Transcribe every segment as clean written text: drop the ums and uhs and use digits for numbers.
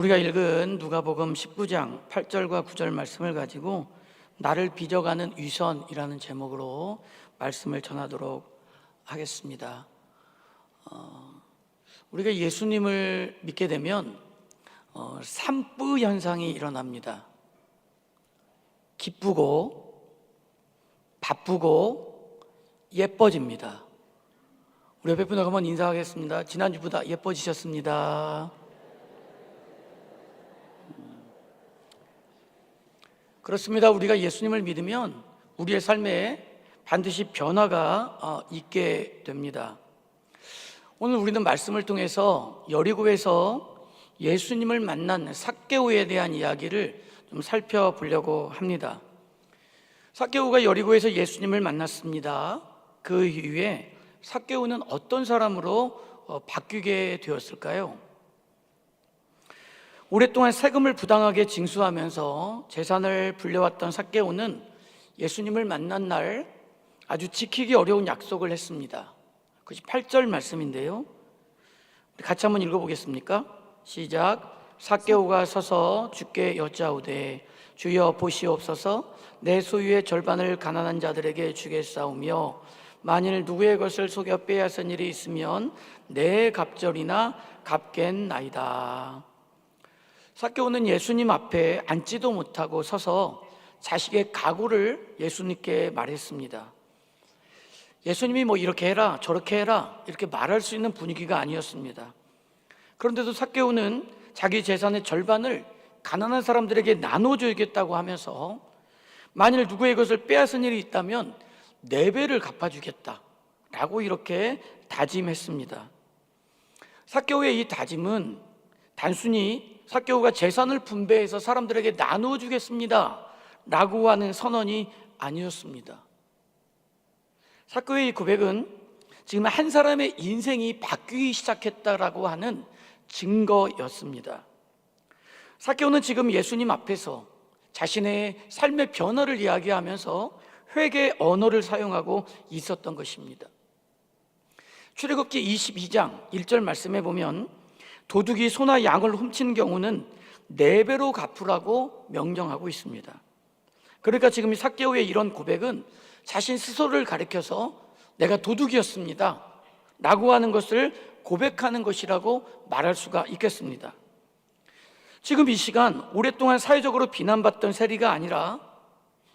우리가 읽은 누가복음 19장 8절과 9절 말씀을 가지고 나를 빚어가는 위선이라는 제목으로 말씀을 전하도록 하겠습니다. 우리가 예수님을 믿게 되면 산뿌 현상이 일어납니다. 기쁘고 바쁘고 예뻐집니다. 우리 옆에 분하고 한번 인사하겠습니다. 지난주보다 예뻐지셨습니다. 그렇습니다. 우리가 예수님을 믿으면 우리의 삶에 반드시 변화가 있게 됩니다. 오늘 우리는 말씀을 통해서 여리고에서 예수님을 만난 삭개오에 대한 이야기를 좀 살펴보려고 합니다. 삭개오가 여리고에서 예수님을 만났습니다. 그 이후에 삭개오는 어떤 사람으로 바뀌게 되었을까요? 오랫동안 세금을 부당하게 징수하면서 재산을 불려왔던 삭개오는 예수님을 만난 날 아주 지키기 어려운 약속을 했습니다. 그것이 8절 말씀인데요. 같이 한번 읽어보겠습니까? 시작. 삭개오가 서서 주께 여짜오되 주여 보시옵소서, 내 소유의 절반을 가난한 자들에게 주겠사오며 만일 누구의 것을 속여 빼앗은 일이 있으면 내 갑절이나 갚겠나이다. 삭개오는 예수님 앞에 앉지도 못하고 서서 자식의 각오를 예수님께 말했습니다. 예수님이 뭐 이렇게 해라 저렇게 해라 이렇게 말할 수 있는 분위기가 아니었습니다. 그런데도 삭개오는 자기 재산의 절반을 가난한 사람들에게 나눠줘야겠다고 하면서 만일 누구의 것을 빼앗은 일이 있다면 4배를 갚아주겠다라고 이렇게 다짐했습니다. 삭개오의 이 다짐은 단순히 삭개오가 재산을 분배해서 사람들에게 나눠주겠습니다 라고 하는 선언이 아니었습니다. 삭개오의 이 고백은 지금 한 사람의 인생이 바뀌기 시작했다라고 하는 증거였습니다. 삭개오는 지금 예수님 앞에서 자신의 삶의 변화를 이야기하면서 회개의 언어를 사용하고 있었던 것입니다. 출애굽기 22장 1절 말씀에 보면 도둑이 소나 양을 훔친 경우는 4배로 갚으라고 명령하고 있습니다. 그러니까 지금 이 삭개오의 이런 고백은 자신 스스로를 가리켜서 내가 도둑이었습니다 라고 하는 것을 고백하는 것이라고 말할 수가 있겠습니다. 지금 이 시간 오랫동안 사회적으로 비난받던 세리가 아니라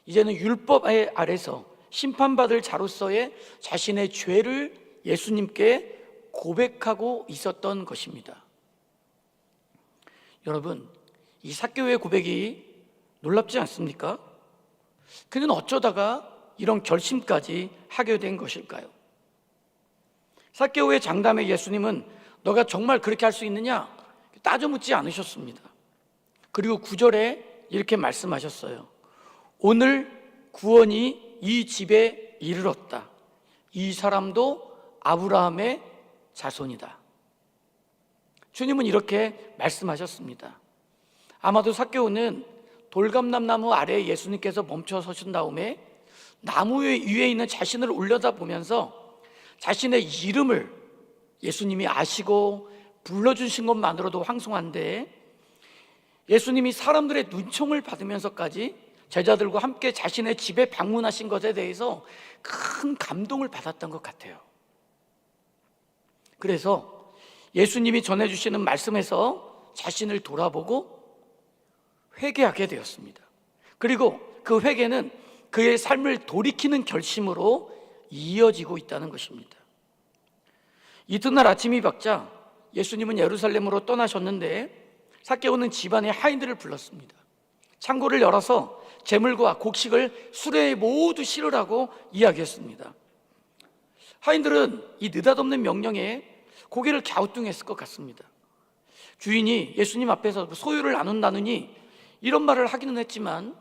이제는 율법 아래서 심판받을 자로서의 자신의 죄를 예수님께 고백하고 있었던 것입니다. 여러분, 이 삭개오의 고백이 놀랍지 않습니까? 그는 어쩌다가 이런 결심까지 하게 된 것일까요? 삭개오의 장담에 예수님은 너가 정말 그렇게 할 수 있느냐? 따져 묻지 않으셨습니다. 그리고 9절에 이렇게 말씀하셨어요. 오늘 구원이 이 집에 이르렀다. 이 사람도 아브라함의 자손이다. 주님은 이렇게 말씀하셨습니다. 아마도 삭개오는 돌감람나무 아래에 예수님께서 멈춰 서신 다음에 나무 위에 있는 자신을 올려다보면서 자신의 이름을 예수님이 아시고 불러주신 것만으로도 황송한데 예수님이 사람들의 눈총을 받으면서까지 제자들과 함께 자신의 집에 방문하신 것에 대해서 큰 감동을 받았던 것 같아요. 그래서 예수님이 전해주시는 말씀에서 자신을 돌아보고 회개하게 되었습니다. 그리고 그 회개는 그의 삶을 돌이키는 결심으로 이어지고 있다는 것입니다. 이튿날 아침이 밝자 예수님은 예루살렘으로 떠나셨는데 삭개오는 집안의 하인들을 불렀습니다. 창고를 열어서 재물과 곡식을 수레에 모두 실으라고 이야기했습니다. 하인들은 이 느닷없는 명령에 고개를 갸우뚱했을 것 같습니다. 주인이 예수님 앞에서 소유를 나눈다느니 이런 말을 하기는 했지만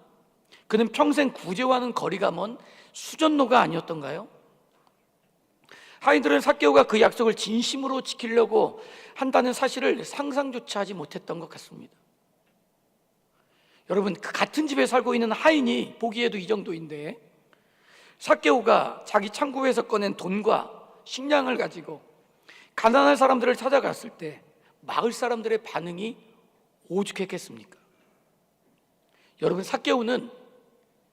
그는 평생 구제와는 거리가 먼 수전노가 아니었던가요? 하인들은 삭개오가 그 약속을 진심으로 지키려고 한다는 사실을 상상조차 하지 못했던 것 같습니다. 여러분, 그 같은 집에 살고 있는 하인이 보기에도 이 정도인데 삭개오가 자기 창고에서 꺼낸 돈과 식량을 가지고 가난한 사람들을 찾아갔을 때 마을 사람들의 반응이 오죽했겠습니까? 여러분, 삭개오는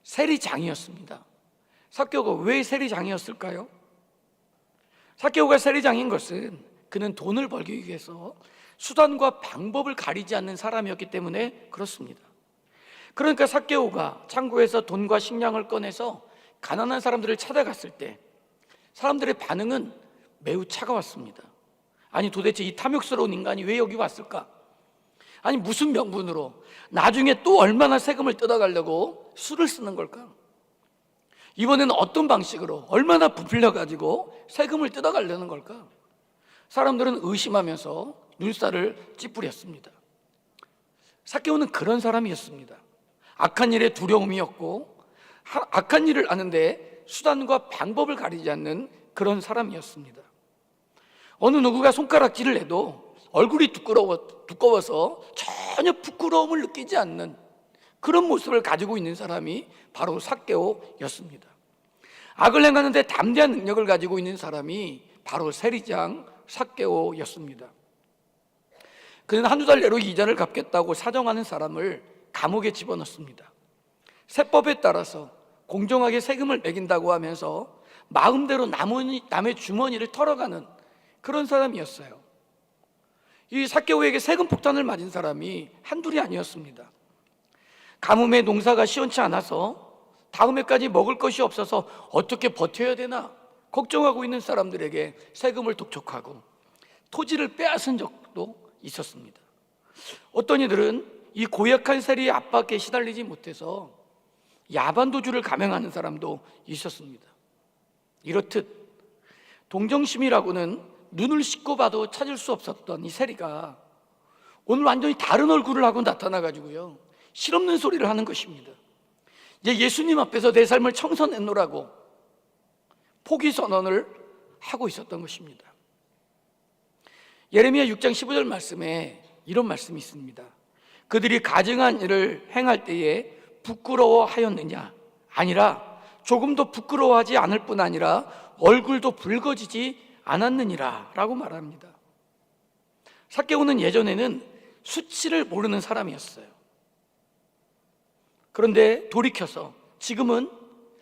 세리장이었습니다. 삭개오가 왜 세리장이었을까요? 삭개오가 세리장인 것은 그는 돈을 벌기 위해서 수단과 방법을 가리지 않는 사람이었기 때문에 그렇습니다. 그러니까 삭개오가 창고에서 돈과 식량을 꺼내서 가난한 사람들을 찾아갔을 때 사람들의 반응은 매우 차가웠습니다. 아니, 도대체 이 탐욕스러운 인간이 왜 여기 왔을까? 아니, 무슨 명분으로 나중에 또 얼마나 세금을 뜯어가려고 수를 쓰는 걸까? 이번에는 어떤 방식으로 얼마나 부풀려 가지고 세금을 뜯어가려는 걸까? 사람들은 의심하면서 눈살을 찌푸렸습니다. 삭개오는 그런 사람이었습니다. 악한 일에 두려움이었고 악한 일을 아는데 수단과 방법을 가리지 않는 그런 사람이었습니다. 어느 누구가 손가락질을 해도 얼굴이 두꺼워서 전혀 부끄러움을 느끼지 않는 그런 모습을 가지고 있는 사람이 바로 삭개오였습니다. 악을 행하는데 담대한 능력을 가지고 있는 사람이 바로 세리장 삭개오였습니다. 그는 한두 달 내로 이자를 갚겠다고 사정하는 사람을 감옥에 집어넣습니다. 세법에 따라서 공정하게 세금을 매긴다고 하면서 마음대로 남의 주머니를 털어가는 그런 사람이었어요. 이 삭개오에게 세금 폭탄을 맞은 사람이 한둘이 아니었습니다. 가뭄에 농사가 시원치 않아서 다음 해까지 먹을 것이 없어서 어떻게 버텨야 되나 걱정하고 있는 사람들에게 세금을 독촉하고 토지를 빼앗은 적도 있었습니다. 어떤 이들은 이 고약한 세리의 압박에 시달리지 못해서 야반도주를 감행하는 사람도 있었습니다. 이렇듯 동정심이라고는 눈을 씻고 봐도 찾을 수 없었던 이 세리가 오늘 완전히 다른 얼굴을 하고 나타나가지고요, 실없는 소리를 하는 것입니다. 이제 예수님 앞에서 내 삶을 청산해놓으라고 포기 선언을 하고 있었던 것입니다. 예레미야 6장 15절 말씀에 이런 말씀이 있습니다. 그들이 가증한 일을 행할 때에 부끄러워하였느냐? 아니라 조금도 부끄러워하지 않을 뿐 아니라 얼굴도 붉어지지 않았느니라 라고 말합니다. 삭개오는 예전에는 수치를 모르는 사람이었어요. 그런데 돌이켜서 지금은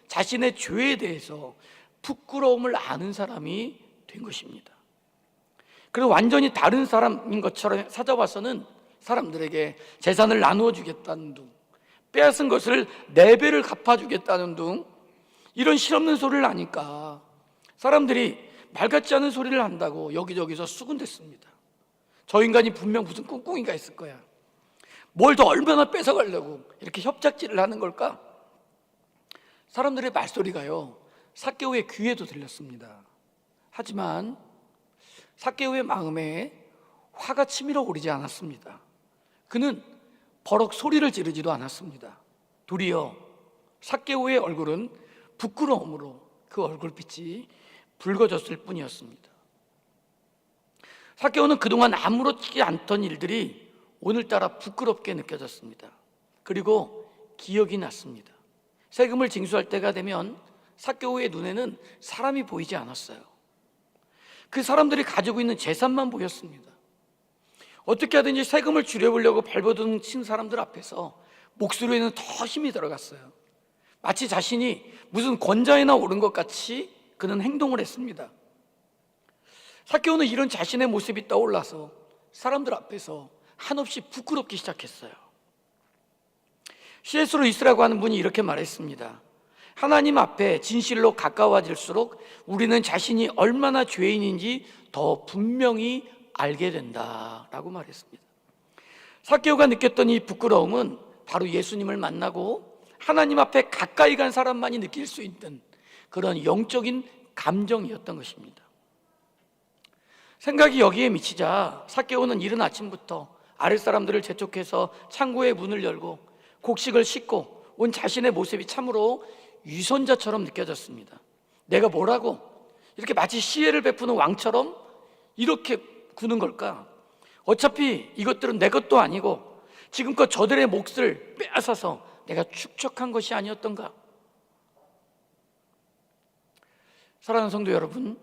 자신의 죄에 대해서 부끄러움을 아는 사람이 된 것입니다. 그래서 완전히 다른 사람인 것처럼 찾아와서는 사람들에게 재산을 나누어 주겠다는 둥, 빼앗은 것을 4배를 갚아주겠다는 둥, 이런 실없는 소리를 하니까 사람들이 말 같지 않은 소리를 한다고 여기저기서 수군댔습니다. 저 인간이 분명 무슨 꿍꿍이가 있을 거야. 뭘 더 얼마나 뺏어가려고 이렇게 협작질을 하는 걸까? 사람들의 말소리가요, 삭개오의 귀에도 들렸습니다. 하지만 삭개오의 마음에 화가 치밀어 오르지 않았습니다. 그는 버럭 소리를 지르지도 않았습니다. 도리어 삭개오의 얼굴은 부끄러움으로 그 얼굴빛이 붉어졌을 뿐이었습니다. 삭개오는 그동안 아무렇지 않던 일들이 오늘따라 부끄럽게 느껴졌습니다. 그리고 기억이 났습니다. 세금을 징수할 때가 되면 삭개오의 눈에는 사람이 보이지 않았어요. 그 사람들이 가지고 있는 재산만 보였습니다. 어떻게 하든지 세금을 줄여보려고 발버둥 친 사람들 앞에서 목소리에는 더 힘이 들어갔어요. 마치 자신이 무슨 권자에나 오른 것 같이 그는 행동을 했습니다. 삭개오는 이런 자신의 모습이 떠올라서 사람들 앞에서 한없이 부끄럽기 시작했어요. C.S. 루이스라고 하는 분이 이렇게 말했습니다. 하나님 앞에 진실로 가까워질수록 우리는 자신이 얼마나 죄인인지 더 분명히 알게 된다라고 말했습니다. 삭개오가 느꼈던 이 부끄러움은 바로 예수님을 만나고 하나님 앞에 가까이 간 사람만이 느낄 수 있는 그런 영적인 감정이었던 것입니다. 생각이 여기에 미치자 삭개오는 이른 아침부터 아랫사람들을 재촉해서 창고의 문을 열고 곡식을 싣고 온 자신의 모습이 참으로 위선자처럼 느껴졌습니다. 내가 뭐라고 이렇게 마치 시혜를 베푸는 왕처럼 이렇게 구는 걸까? 어차피 이것들은 내 것도 아니고 지금껏 저들의 몫을 빼앗아서 내가 축적한 것이 아니었던가? 사랑하는 성도 여러분,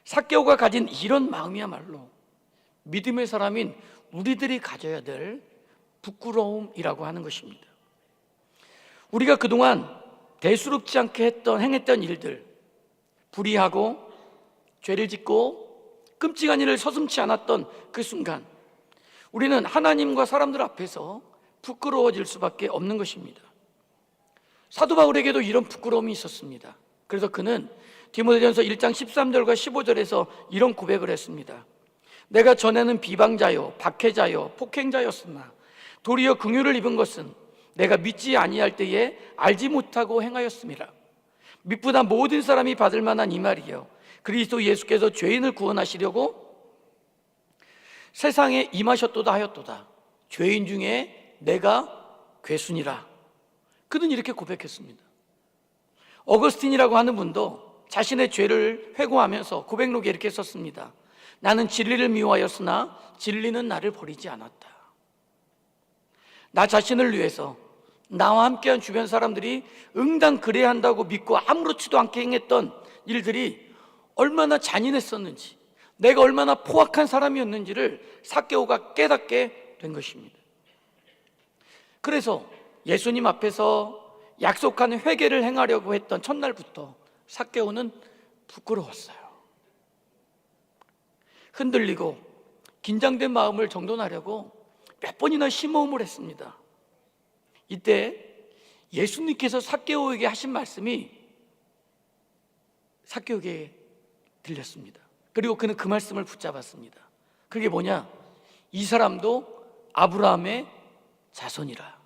삭개오가 가진 이런 마음이야말로 믿음의 사람인 우리들이 가져야 될 부끄러움이라고 하는 것입니다. 우리가 그동안 대수롭지 않게 행했던 일들, 불의하고 죄를 짓고 끔찍한 일을 서슴지 않았던 그 순간 우리는 하나님과 사람들 앞에서 부끄러워질 수밖에 없는 것입니다. 사도 바울에게도 이런 부끄러움이 있었습니다. 그래서 그는 디모데전서 1장 13절과 15절에서 이런 고백을 했습니다. 내가 전에는 비방자요 박해자요 폭행자였으나 도리어 긍휼을 입은 것은 내가 믿지 아니할 때에 알지 못하고 행하였음이라. 믿보다 모든 사람이 받을 만한 이 말이요 그리스도 예수께서 죄인을 구원하시려고 세상에 임하셨도다 하였도다. 죄인 중에 내가 괴순이라. 그는 이렇게 고백했습니다. 어거스틴이라고 하는 분도 자신의 죄를 회고하면서 고백록에 이렇게 썼습니다. 나는 진리를 미워하였으나 진리는 나를 버리지 않았다. 나 자신을 위해서 나와 함께한 주변 사람들이 응당 그래야 한다고 믿고 아무렇지도 않게 행했던 일들이 얼마나 잔인했었는지, 내가 얼마나 포악한 사람이었는지를 삭개오가 깨닫게 된 것입니다. 그래서 예수님 앞에서 약속한 회개를 행하려고 했던 첫날부터 삭개오는 부끄러웠어요. 흔들리고 긴장된 마음을 정돈하려고 몇 번이나 심호흡을 했습니다. 이때 예수님께서 삭개오에게 하신 말씀이 삭개오에게 들렸습니다. 그리고 그는 그 말씀을 붙잡았습니다. 그게 뭐냐? 이 사람도 아브라함의 자손이라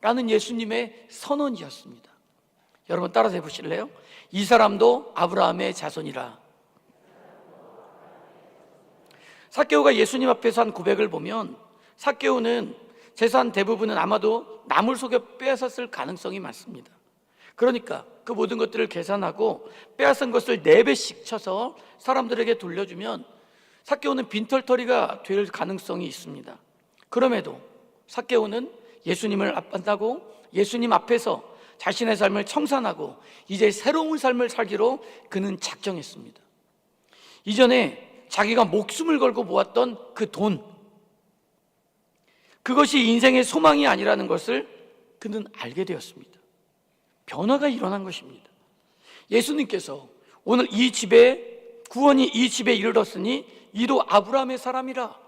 라는 예수님의 선언이었습니다. 여러분 따라서 해보실래요? 이 사람도 아브라함의 자손이라. 삭개오가 예수님 앞에서 한 고백을 보면 삭개오는 재산 대부분은 아마도 나물 속에 빼앗았을 가능성이 많습니다. 그러니까 그 모든 것들을 계산하고 빼앗은 것을 4배씩 쳐서 사람들에게 돌려주면 삭개오는 빈털터리가 될 가능성이 있습니다. 그럼에도 삭개오는 예수님을 만나고 예수님 앞에서 자신의 삶을 청산하고 이제 새로운 삶을 살기로 그는 작정했습니다. 이전에 자기가 목숨을 걸고 모았던 그 돈, 그것이 인생의 소망이 아니라는 것을 그는 알게 되었습니다. 변화가 일어난 것입니다. 예수님께서 오늘 이 집에 구원이 이 집에 이르렀으니 이도 아브라함의 사람이라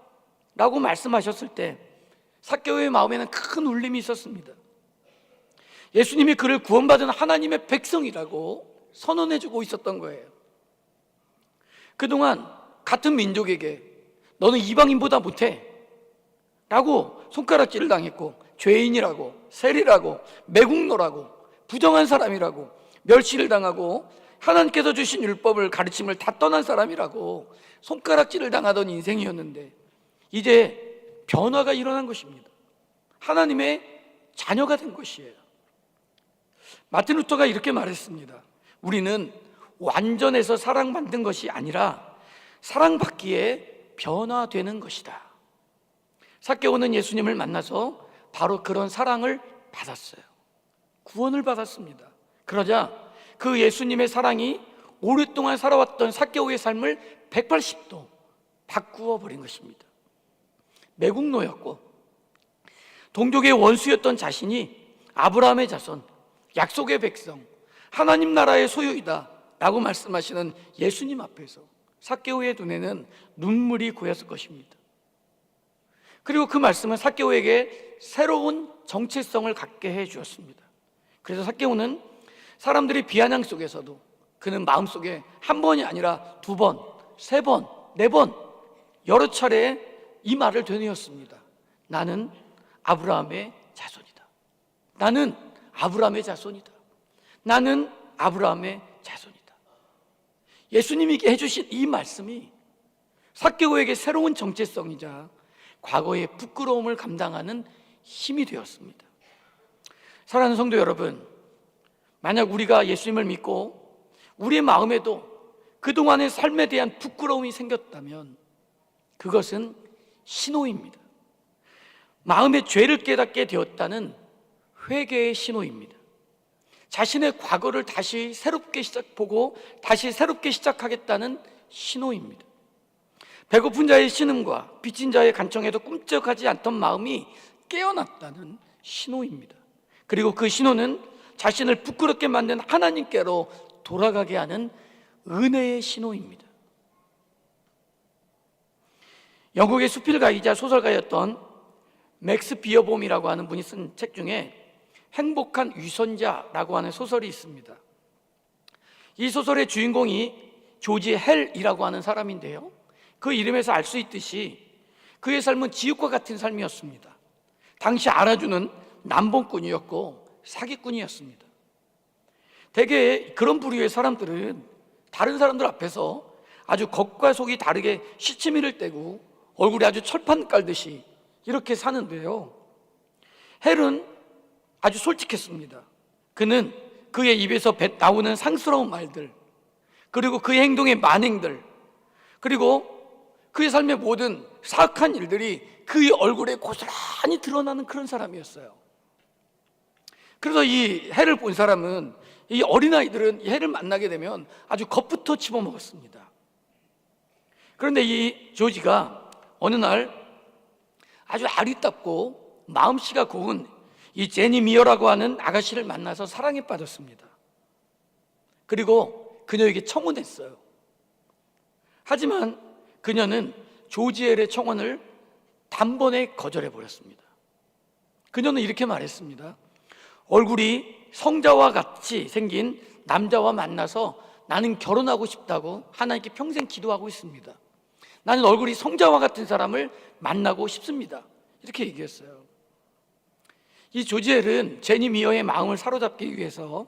라고 말씀하셨을 때 삭개오의 마음에는 큰 울림이 있었습니다. 예수님이 그를 구원받은 하나님의 백성이라고 선언해주고 있었던 거예요. 그동안 같은 민족에게 너는 이방인보다 못해 라고 손가락질을 당했고 죄인이라고 세리라고 매국노라고 부정한 사람이라고 멸시를 당하고 하나님께서 주신 율법을 가르침을 다 떠난 사람이라고 손가락질을 당하던 인생이었는데 이제 변화가 일어난 것입니다. 하나님의 자녀가 된 것이에요. 마틴 루터가 이렇게 말했습니다. 우리는 완전해서 사랑받는 것이 아니라 사랑받기에 변화되는 것이다. 삭개오는 예수님을 만나서 바로 그런 사랑을 받았어요. 구원을 받았습니다. 그러자 그 예수님의 사랑이 오랫동안 살아왔던 삭개오의 삶을 180도 바꾸어 버린 것입니다. 매국노였고 동족의 원수였던 자신이 아브라함의 자손, 약속의 백성, 하나님 나라의 소유이다 라고 말씀하시는 예수님 앞에서 삭개오의 눈에는 눈물이 고였을 것입니다. 그리고 그 말씀은 삭개오에게 새로운 정체성을 갖게 해 주었습니다. 그래서 삭개오는 사람들이 비아냥 속에서도 그는 마음속에 한 번이 아니라 2번, 3번, 4번 여러 차례 이 말을 되뇌었습니다. 나는 아브라함의 자손이다. 나는 아브라함의 자손이다. 나는 아브라함의 자손이다. 예수님이 해주신 이 말씀이 삭개오에게 새로운 정체성이자 과거의 부끄러움을 감당하는 힘이 되었습니다. 사랑하는 성도 여러분, 만약 우리가 예수님을 믿고 우리의 마음에도 그동안의 삶에 대한 부끄러움이 생겼다면 그것은 신호입니다. 마음의 죄를 깨닫게 되었다는 회개의 신호입니다. 자신의 과거를 다시 새롭게 보고 다시 새롭게 시작하겠다는 신호입니다. 배고픈 자의 신음과 빚진 자의 간청에도 꿈쩍하지 않던 마음이 깨어났다는 신호입니다. 그리고 그 신호는 자신을 부끄럽게 만든 하나님께로 돌아가게 하는 은혜의 신호입니다. 영국의 수필가이자 소설가였던 맥스 비어봄이라고 하는 분이 쓴 책 중에 행복한 위선자라고 하는 소설이 있습니다. 이 소설의 주인공이 조지 헬이라고 하는 사람인데요, 그 이름에서 알 수 있듯이 그의 삶은 지옥과 같은 삶이었습니다. 당시 알아주는 남봉꾼이었고 사기꾼이었습니다. 대개 그런 부류의 사람들은 다른 사람들 앞에서 아주 겉과 속이 다르게 시치미를 떼고 얼굴에 아주 철판 깔듯이 이렇게 사는데요, 헬은 아주 솔직했습니다. 그는 그의 입에서 나오는 상스러운 말들, 그리고 그의 행동의 만행들, 그리고 그의 삶의 모든 사악한 일들이 그의 얼굴에 고스란히 드러나는 그런 사람이었어요. 그래서 이 헬을 본 사람은, 이 어린아이들은 이 헬을 만나게 되면 아주 겁부터 집어먹었습니다. 그런데 이 조지가 어느 날 아주 아리답고 마음씨가 고운 이 제니 미어라고 하는 아가씨를 만나서 사랑에 빠졌습니다. 그리고 그녀에게 청혼했어요. 하지만 그녀는 조지 헬의 청혼을 단번에 거절해버렸습니다. 그녀는 이렇게 말했습니다. 얼굴이 성자와 같이 생긴 남자와 만나서 나는 결혼하고 싶다고 하나님께 평생 기도하고 있습니다. 나는 얼굴이 성자와 같은 사람을 만나고 싶습니다. 이렇게 얘기했어요. 이 조지 헬은 제니 미어의 마음을 사로잡기 위해서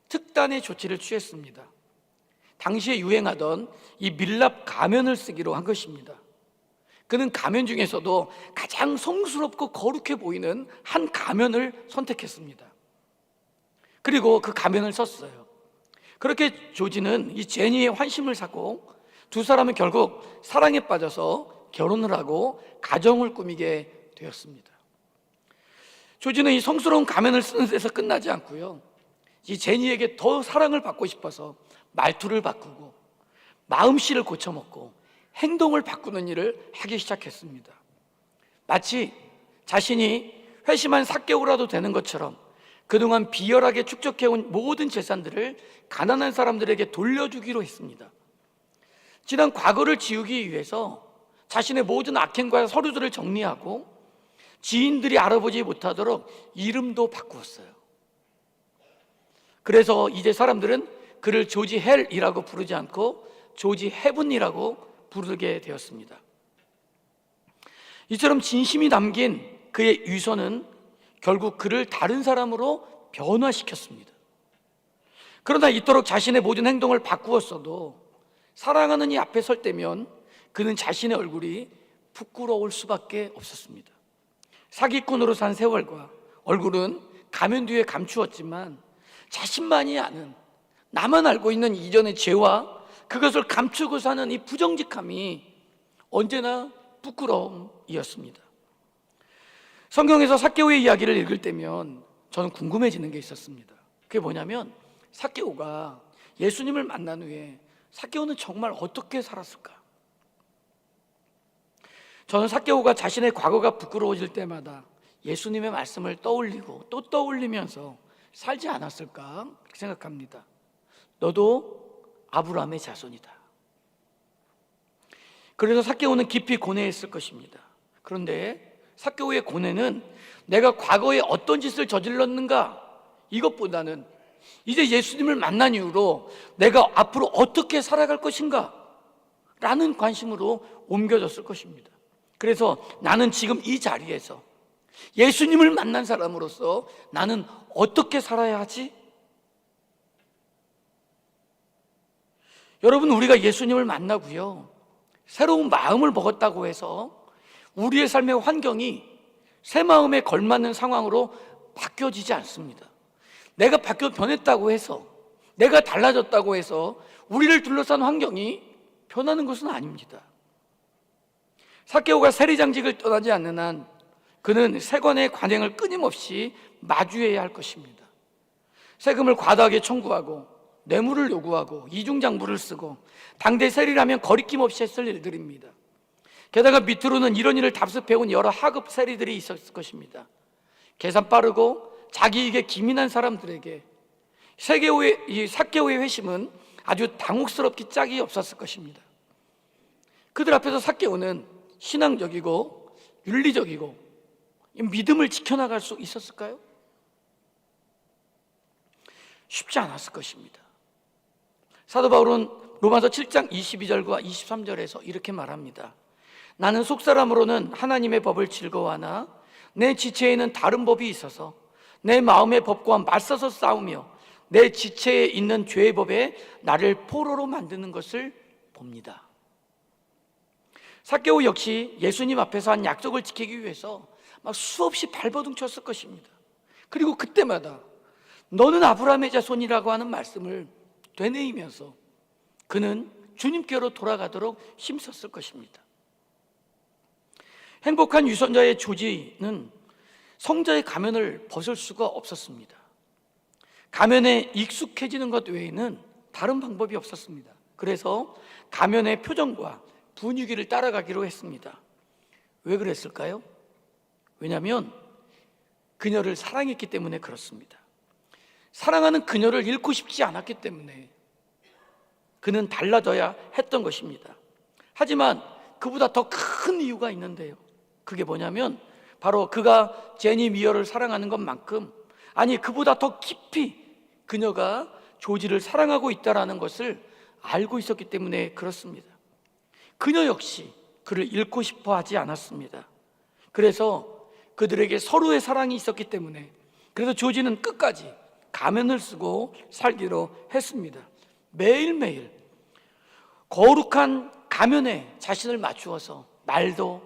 특단의 조치를 취했습니다. 당시에 유행하던 이 밀랍 가면을 쓰기로 한 것입니다. 그는 가면 중에서도 가장 성스럽고 거룩해 보이는 한 가면을 선택했습니다. 그리고 그 가면을 썼어요. 그렇게 조지는 이 제니의 환심을 사고 두 사람은 결국 사랑에 빠져서 결혼을 하고 가정을 꾸미게 되었습니다. 조지는 이 성스러운 가면을 쓰는 데서 끝나지 않고요, 이 제니에게 더 사랑을 받고 싶어서 말투를 바꾸고 마음씨를 고쳐먹고 행동을 바꾸는 일을 하기 시작했습니다. 마치 자신이 회심한 삭개오라도 되는 것처럼 그동안 비열하게 축적해온 모든 재산들을 가난한 사람들에게 돌려주기로 했습니다. 지난 과거를 지우기 위해서 자신의 모든 악행과 서류들을 정리하고 지인들이 알아보지 못하도록 이름도 바꾸었어요. 그래서 이제 사람들은 그를 조지 헬이라고 부르지 않고 조지 헤븐이라고 부르게 되었습니다. 이처럼 진심이 담긴 그의 위선은 결국 그를 다른 사람으로 변화시켰습니다. 그러나 이토록 자신의 모든 행동을 바꾸었어도 사랑하는 이 앞에 설 때면 그는 자신의 얼굴이 부끄러울 수밖에 없었습니다. 사기꾼으로 산 세월과 얼굴은 가면 뒤에 감추었지만 자신만이 아는, 나만 알고 있는 이전의 죄와 그것을 감추고 사는 이 부정직함이 언제나 부끄러움이었습니다. 성경에서 삭개오의 이야기를 읽을 때면 저는 궁금해지는 게 있었습니다. 그게 뭐냐면, 삭개오가 예수님을 만난 후에 삭개오는 정말 어떻게 살았을까? 저는 삭개오가 자신의 과거가 부끄러워질 때마다 예수님의 말씀을 떠올리고 또 떠올리면서 살지 않았을까 생각합니다. 너도 아브라함의 자손이다. 그래서 삭개오는 깊이 고뇌했을 것입니다. 그런데 삭개오의 고뇌는 내가 과거에 어떤 짓을 저질렀는가, 이것보다는 이제 예수님을 만난 이후로 내가 앞으로 어떻게 살아갈 것인가 라는 관심으로 옮겨졌을 것입니다. 그래서 나는 지금 이 자리에서 예수님을 만난 사람으로서 나는 어떻게 살아야 하지? 여러분, 우리가 예수님을 만나고요, 새로운 마음을 먹었다고 해서 우리의 삶의 환경이 새 마음에 걸맞는 상황으로 바뀌어지지 않습니다. 내가 변했다고 해서, 내가 달라졌다고 해서 우리를 둘러싼 환경이 변하는 것은 아닙니다. 삭개오가 세리장직을 떠나지 않는 한 그는 세관의 관행을 끊임없이 마주해야 할 것입니다. 세금을 과다하게 청구하고 뇌물을 요구하고 이중장부를 쓰고 당대 세리라면 거리낌 없이 했을 일들입니다. 게다가 밑으로는 이런 일을 답습해온 여러 하급 세리들이 있었을 것입니다. 계산 빠르고 자기에게 기민한 사람들에게 이 삭개오의 회심은 아주 당혹스럽기 짝이 없었을 것입니다. 그들 앞에서 삭개오는 신앙적이고 윤리적이고 믿음을 지켜나갈 수 있었을까요? 쉽지 않았을 것입니다. 사도 바울은 로마서 7장 22절과 23절에서 이렇게 말합니다. 나는 속사람으로는 하나님의 법을 즐거워하나 내 지체에는 다른 법이 있어서 내 마음의 법과 맞서서 싸우며 내 지체에 있는 죄의 법에 나를 포로로 만드는 것을 봅니다. 삭개오 역시 예수님 앞에서 한 약속을 지키기 위해서 막 수없이 발버둥 쳤을 것입니다. 그리고 그때마다 너는 아브라함의 자손이라고 하는 말씀을 되뇌이면서 그는 주님께로 돌아가도록 힘썼을 것입니다. 행복한 유선자의 조지는 성자의 가면을 벗을 수가 없었습니다. 가면에 익숙해지는 것 외에는 다른 방법이 없었습니다. 그래서 가면의 표정과 분위기를 따라가기로 했습니다. 왜 그랬을까요? 왜냐하면 그녀를 사랑했기 때문에 그렇습니다. 사랑하는 그녀를 잃고 싶지 않았기 때문에 그는 달라져야 했던 것입니다. 하지만 그보다 더 큰 이유가 있는데요. 그게 뭐냐면 바로 그가 제니 미어를 사랑하는 것만큼, 아니 그보다 더 깊이 그녀가 조지를 사랑하고 있다는 것을 알고 있었기 때문에 그렇습니다. 그녀 역시 그를 잃고 싶어 하지 않았습니다. 그래서 그들에게 서로의 사랑이 있었기 때문에 그래서 조지는 끝까지 가면을 쓰고 살기로 했습니다. 매일매일 거룩한 가면에 자신을 맞추어서 말도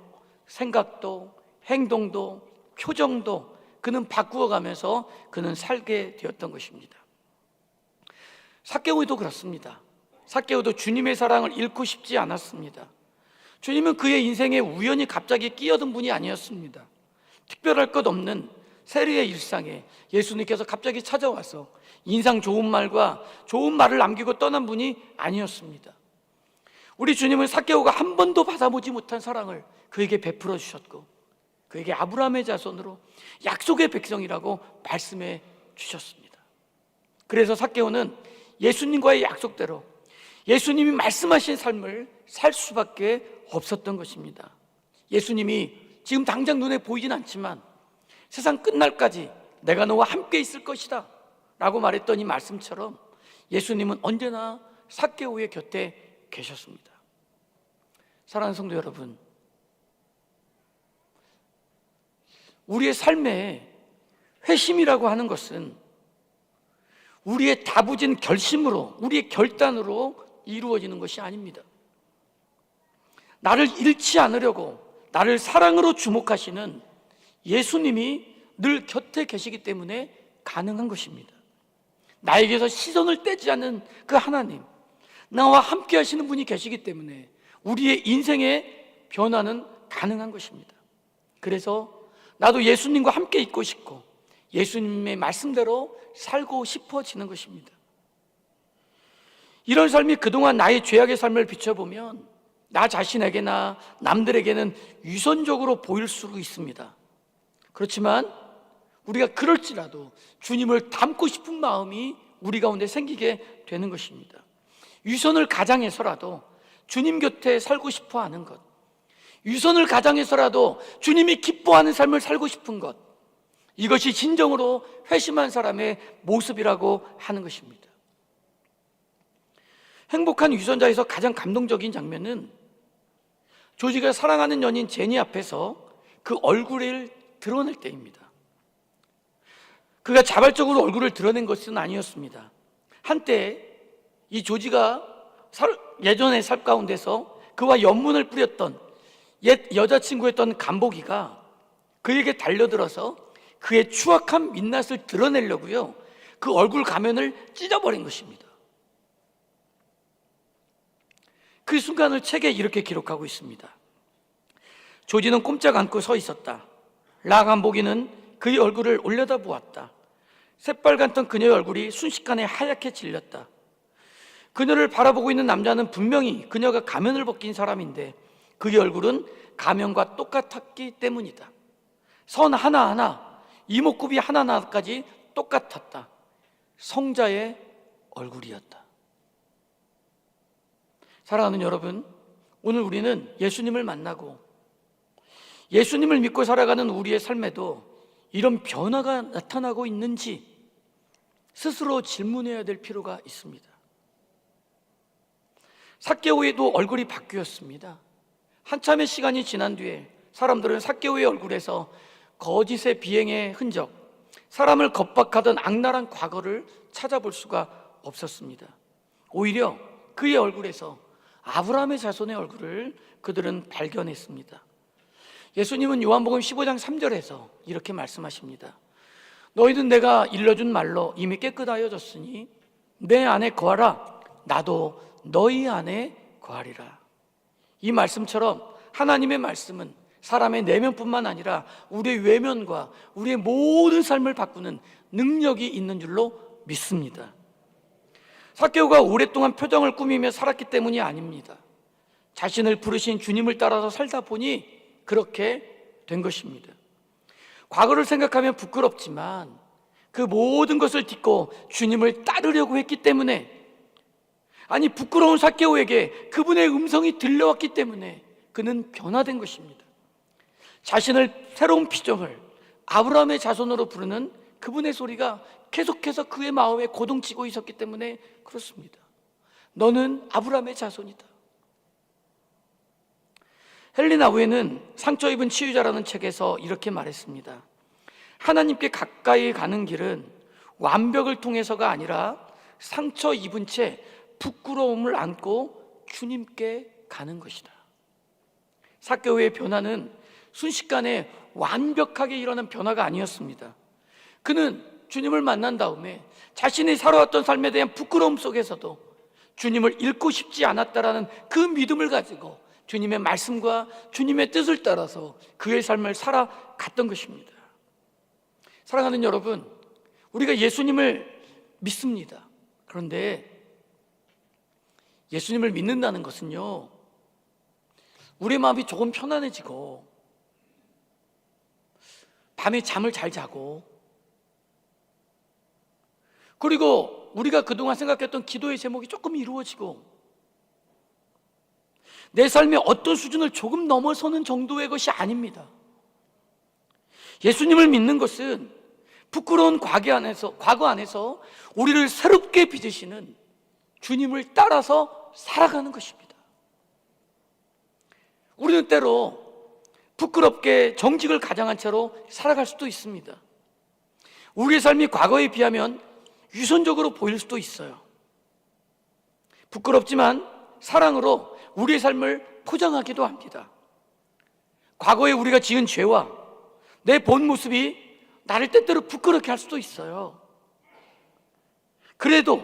생각도 행동도 표정도 그는 바꾸어가면서 그는 살게 되었던 것입니다. 삭개오도 그렇습니다. 삭개오도 주님의 사랑을 잃고 싶지 않았습니다. 주님은 그의 인생에 우연히 갑자기 끼어든 분이 아니었습니다. 특별할 것 없는 세리의 일상에 예수님께서 갑자기 찾아와서 인상 좋은 말과 좋은 말을 남기고 떠난 분이 아니었습니다. 우리 주님은 삭개오가 한 번도 받아보지 못한 사랑을 그에게 베풀어 주셨고 그에게 아브라함의 자손으로 약속의 백성이라고 말씀해 주셨습니다. 그래서 삭개오는 예수님과의 약속대로 예수님이 말씀하신 삶을 살 수밖에 없었던 것입니다. 예수님이 지금 당장 눈에 보이진 않지만 세상 끝날까지 내가 너와 함께 있을 것이다 라고 말했던 이 말씀처럼 예수님은 언제나 삭개오의 곁에 계셨습니다. 사랑하는 성도 여러분, 우리의 삶에 회심이라고 하는 것은 우리의 다부진 결심으로, 우리의 결단으로 이루어지는 것이 아닙니다. 나를 잃지 않으려고 나를 사랑으로 주목하시는 예수님이 늘 곁에 계시기 때문에 가능한 것입니다. 나에게서 시선을 떼지 않는 그 하나님, 나와 함께 하시는 분이 계시기 때문에 우리의 인생의 변화는 가능한 것입니다. 그래서 나도 예수님과 함께 있고 싶고 예수님의 말씀대로 살고 싶어지는 것입니다. 이런 삶이 그동안 나의 죄악의 삶을 비춰보면 나 자신에게나 남들에게는 위선적으로 보일 수 있습니다. 그렇지만 우리가 그럴지라도 주님을 닮고 싶은 마음이 우리 가운데 생기게 되는 것입니다. 위선을 가장해서라도 주님 곁에 살고 싶어 하는 것, 위선을 가장해서라도 주님이 기뻐하는 삶을 살고 싶은 것, 이것이 진정으로 회심한 사람의 모습이라고 하는 것입니다. 행복한 유선자에서 가장 감동적인 장면은 조지가 사랑하는 연인 제니 앞에서 그 얼굴을 드러낼 때입니다. 그가 자발적으로 얼굴을 드러낸 것은 아니었습니다. 한때 이 조지가 예전의 삶 가운데서 그와 연문을 뿌렸던 옛 여자친구였던 간보기가 그에게 달려들어서 그의 추악한 민낯을 드러내려고요, 그 얼굴 가면을 찢어버린 것입니다. 그 순간을 책에 이렇게 기록하고 있습니다. 조지는 꼼짝 않고 서 있었다. 라 간보기는 그의 얼굴을 올려다보았다. 새빨갛던 그녀의 얼굴이 순식간에 하얗게 질렸다. 그녀를 바라보고 있는 남자는 분명히 그녀가 가면을 벗긴 사람인데 그의 얼굴은 가면과 똑같았기 때문이다. 선 하나하나, 이목구비 하나하나까지 똑같았다. 성자의 얼굴이었다. 사랑하는 여러분, 오늘 우리는 예수님을 만나고 예수님을 믿고 살아가는 우리의 삶에도 이런 변화가 나타나고 있는지 스스로 질문해야 될 필요가 있습니다. 삭개오에도 얼굴이 바뀌었습니다. 한참의 시간이 지난 뒤에 사람들은 삭개오의 얼굴에서 거짓의 비행의 흔적, 사람을 겁박하던 악랄한 과거를 찾아볼 수가 없었습니다. 오히려 그의 얼굴에서 아브라함의 자손의 얼굴을 그들은 발견했습니다. 예수님은 요한복음 15장 3절에서 이렇게 말씀하십니다. 너희는 내가 일러준 말로 이미 깨끗하여졌으니 내 안에 거하라. 나도 너희 안에 거하리라. 이 말씀처럼 하나님의 말씀은 사람의 내면뿐만 아니라 우리의 외면과 우리의 모든 삶을 바꾸는 능력이 있는 줄로 믿습니다. 삭개오가 오랫동안 표정을 꾸미며 살았기 때문이 아닙니다. 자신을 부르신 주님을 따라서 살다 보니 그렇게 된 것입니다. 과거를 생각하면 부끄럽지만 그 모든 것을 딛고 주님을 따르려고 했기 때문에, 아니 부끄러운 삭개오에게 그분의 음성이 들려왔기 때문에 그는 변화된 것입니다. 자신을 새로운 피조물 아브라함의 자손으로 부르는 그분의 소리가 계속해서 그의 마음에 고동치고 있었기 때문에 그렇습니다. 너는 아브라함의 자손이다. 헨리 나우에는 상처 입은 치유자라는 책에서 이렇게 말했습니다. 하나님께 가까이 가는 길은 완벽을 통해서가 아니라 상처 입은 채 부끄러움을 안고 주님께 가는 것이다. 삭개오의 변화는 순식간에 완벽하게 일어난 변화가 아니었습니다. 그는 주님을 만난 다음에 자신이 살아왔던 삶에 대한 부끄러움 속에서도 주님을 잃고 싶지 않았다라는 그 믿음을 가지고 주님의 말씀과 주님의 뜻을 따라서 그의 삶을 살아갔던 것입니다. 사랑하는 여러분, 우리가 예수님을 믿습니다. 그런데 예수님을 믿는다는 것은요, 우리의 마음이 조금 편안해지고 밤에 잠을 잘 자고, 그리고 우리가 그동안 생각했던 기도의 제목이 조금 이루어지고 내 삶의 어떤 수준을 조금 넘어서는 정도의 것이 아닙니다. 예수님을 믿는 것은 부끄러운 과거 안에서 우리를 새롭게 빚으시는 주님을 따라서 살아가는 것입니다. 우리는 때로 부끄럽게 정직을 가장한 채로 살아갈 수도 있습니다. 우리의 삶이 과거에 비하면 유선적으로 보일 수도 있어요. 부끄럽지만 사랑으로 우리의 삶을 포장하기도 합니다. 과거에 우리가 지은 죄와 내 본 모습이 나를 때때로 부끄럽게 할 수도 있어요. 그래도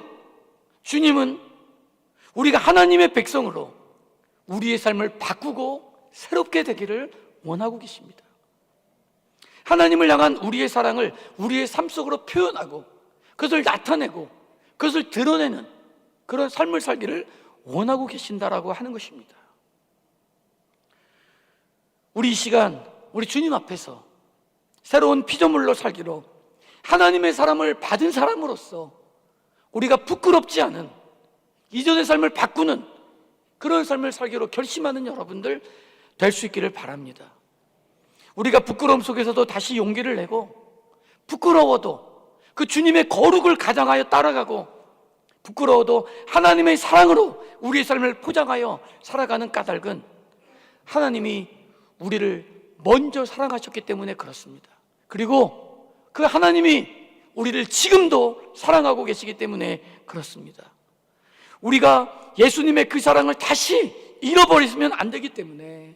주님은 우리가 하나님의 백성으로 우리의 삶을 바꾸고 새롭게 되기를 원하고 계십니다. 하나님을 향한 우리의 사랑을 우리의 삶 속으로 표현하고 그것을 나타내고 그것을 드러내는 그런 삶을 살기를 원하고 계신다라고 하는 것입니다. 우리 이 시간 우리 주님 앞에서 새로운 피조물로 살기로 하나님의 사랑을 받은 사람으로서 우리가 부끄럽지 않은 이전의 삶을 바꾸는 그런 삶을 살기로 결심하는 여러분들 될 수 있기를 바랍니다. 우리가 부끄러움 속에서도 다시 용기를 내고 부끄러워도 그 주님의 거룩을 가장하여 따라가고 부끄러워도 하나님의 사랑으로 우리의 삶을 포장하여 살아가는 까닭은 하나님이 우리를 먼저 사랑하셨기 때문에 그렇습니다. 그리고 그 하나님이 우리를 지금도 사랑하고 계시기 때문에 그렇습니다. 우리가 예수님의 그 사랑을 다시 잃어버리면 안 되기 때문에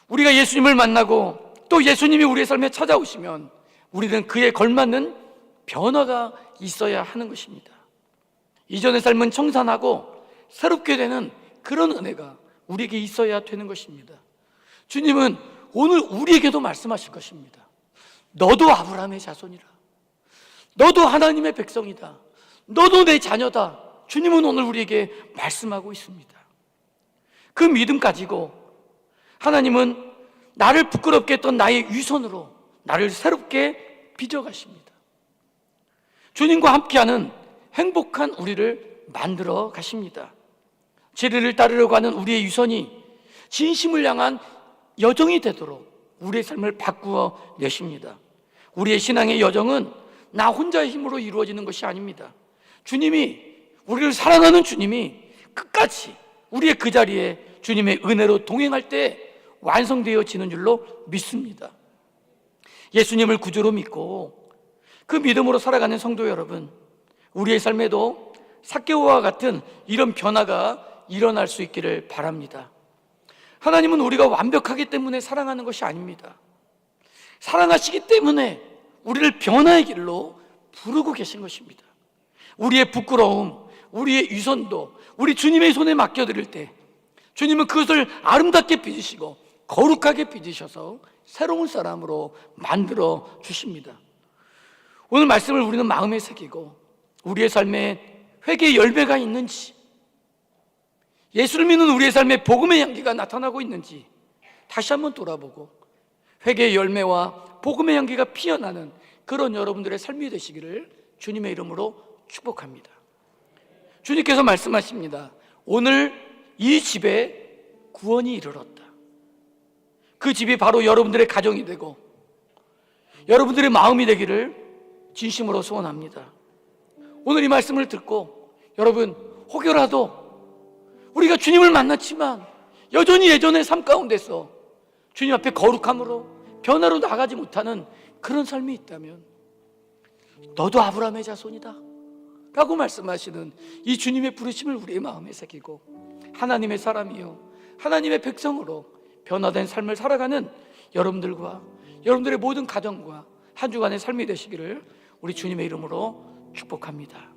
우리가 예수님을 만나고 또 예수님이 우리의 삶에 찾아오시면 우리는 그에 걸맞는 변화가 있어야 하는 것입니다. 이전의 삶은 청산하고 새롭게 되는 그런 은혜가 우리에게 있어야 되는 것입니다. 주님은 오늘 우리에게도 말씀하실 것입니다. 너도 아브라함의 자손이라. 너도 하나님의 백성이다. 너도 내 자녀다. 주님은 오늘 우리에게 말씀하고 있습니다. 그 믿음 가지고 하나님은 나를 부끄럽게 했던 나의 위선으로 나를 새롭게 빚어가십니다. 주님과 함께하는 행복한 우리를 만들어 가십니다. 진리를 따르려고 하는 우리의 위선이 진심을 향한 여정이 되도록 우리의 삶을 바꾸어 내십니다. 우리의 신앙의 여정은 나 혼자의 힘으로 이루어지는 것이 아닙니다. 주님이, 우리를 사랑하는 주님이 끝까지 우리의 그 자리에 주님의 은혜로 동행할 때 완성되어지는 줄로 믿습니다. 예수님을 구주로 믿고 그 믿음으로 살아가는 성도 여러분, 우리의 삶에도 삭개오와 같은 이런 변화가 일어날 수 있기를 바랍니다. 하나님은 우리가 완벽하기 때문에 사랑하는 것이 아닙니다. 사랑하시기 때문에 우리를 변화의 길로 부르고 계신 것입니다. 우리의 부끄러움, 우리의 위선도 우리 주님의 손에 맡겨드릴 때 주님은 그것을 아름답게 빚으시고 거룩하게 빚으셔서 새로운 사람으로 만들어 주십니다. 오늘 말씀을 우리는 마음에 새기고 우리의 삶에 회개의 열매가 있는지, 예수를 믿는 우리의 삶에 복음의 향기가 나타나고 있는지 다시 한번 돌아보고 회개의 열매와 복음의 향기가 피어나는 그런 여러분들의 삶이 되시기를 주님의 이름으로 축복합니다. 주님께서 말씀하십니다. 오늘 이 집에 구원이 이르렀다. 그 집이 바로 여러분들의 가정이 되고 여러분들의 마음이 되기를 진심으로 소원합니다. 오늘 이 말씀을 듣고 여러분 혹여라도 우리가 주님을 만났지만 여전히 예전의 삶 가운데서 주님 앞에 거룩함으로 변화로 나가지 못하는 그런 삶이 있다면 너도 아브라함의 자손이다 라고 말씀하시는 이 주님의 부르심을 우리의 마음에 새기고 하나님의 사람이요 하나님의 백성으로 변화된 삶을 살아가는 여러분들과 여러분들의 모든 가정과 한 주간의 삶이 되시기를 우리 주님의 이름으로 축복합니다.